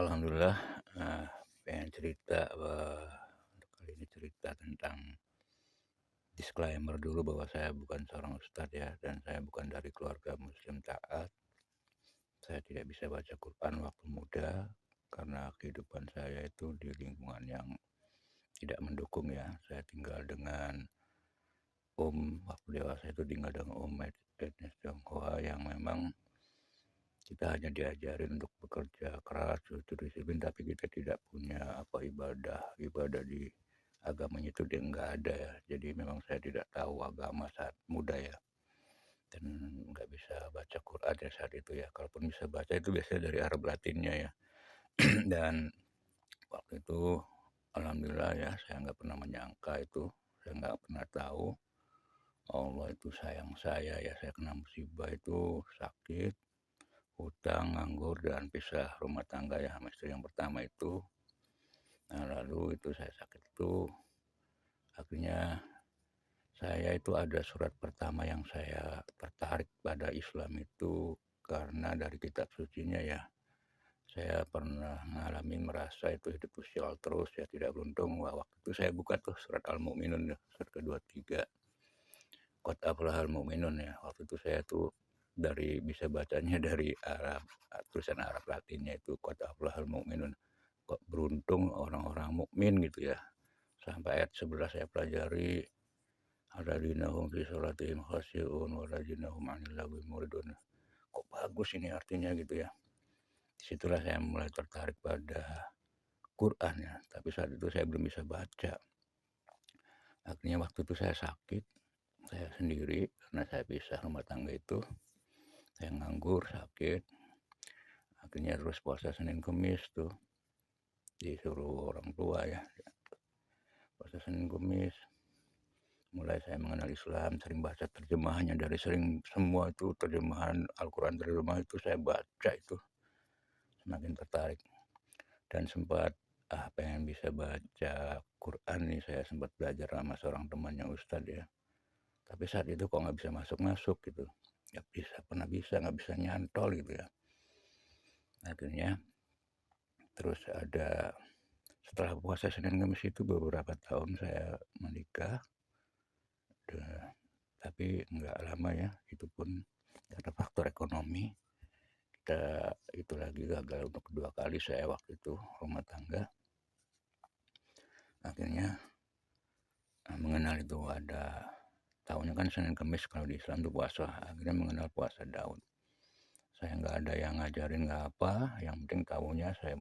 Alhamdulillah, pengen cerita, untuk kali ini cerita tentang disclaimer dulu bahwa saya bukan seorang ustadz ya, dan saya bukan dari keluarga muslim taat. Saya tidak bisa baca Quran waktu muda, karena kehidupan saya itu di lingkungan yang tidak mendukung ya. Saya tinggal dengan waktu dewasa itu tinggal dengan etnis Tionghoa yang memang kita hanya diajarin untuk bekerja keras, itu disiplin, tapi kita tidak punya ibadah di agamanya itu dia nggak ada ya. Jadi memang saya tidak tahu agama saat muda ya, dan nggak bisa baca Quran ya saat itu ya. Kalaupun bisa baca itu biasanya dari Arab Latinnya ya. Dan waktu itu alhamdulillah ya, saya nggak pernah menyangka itu, saya nggak pernah tahu Allah itu sayang saya ya. Saya kena musibah itu sakit, hutang, nganggur, dan pisah rumah tangga ya sama istri yang pertama itu. Nah, lalu itu saya sakit itu, akhirnya saya itu ada surat pertama yang saya tertarik pada Islam itu karena dari kitab sucinya ya. Saya pernah mengalami merasa itu hidup sial terus ya, tidak beruntung. Wah, waktu itu saya buka tuh surat Al-Mu'minun ya, surat kedua tiga. Qad aflahal mu'minun ya. Waktu itu saya tuh bisa bacanya dari Arab, tulisan Arab Latinnya itu qad aflahal mu'minun. Kok beruntung orang-orang mukmin gitu ya. Sampai ayat 11 saya pelajari, alladzina hum fi sholatihim khashi'un walladzina hum 'anil lagwi muridun. Kok bagus ini artinya gitu ya. Disitulah saya mulai tertarik pada Quran ya, tapi saat itu saya belum bisa baca. Akhirnya waktu itu saya sakit, saya sendiri karena saya pisah rumah tangga itu. Saya nganggur, sakit. Akhirnya terus puasa Senin Kemis tuh, disuruh orang tua ya. Puasa Senin Kemis, mulai saya mengenal Islam, sering baca terjemahannya, dari sering semua itu terjemahan Al-Quran terjemah itu saya baca itu, semakin tertarik. Dan sempat pengen bisa baca Quran nih, saya sempat belajar sama seorang temannya Ustadz ya. Tapi saat itu kok nggak bisa masuk-masuk gitu, nggak bisa nyantol gitu ya. Akhirnya terus setelah puasa Senin Kamis itu beberapa tahun saya menikah, tapi nggak lama ya, itu pun karena faktor ekonomi. Itu lagi gagal untuk kedua kali saya waktu itu rumah tangga. Akhirnya mengenal itu tahunnya kan Senin Kamis kalau di Islam itu puasa. Akhirnya mengenal puasa Daud. Saya nggak ada yang ngajarin nggak apa, yang penting tahunya saya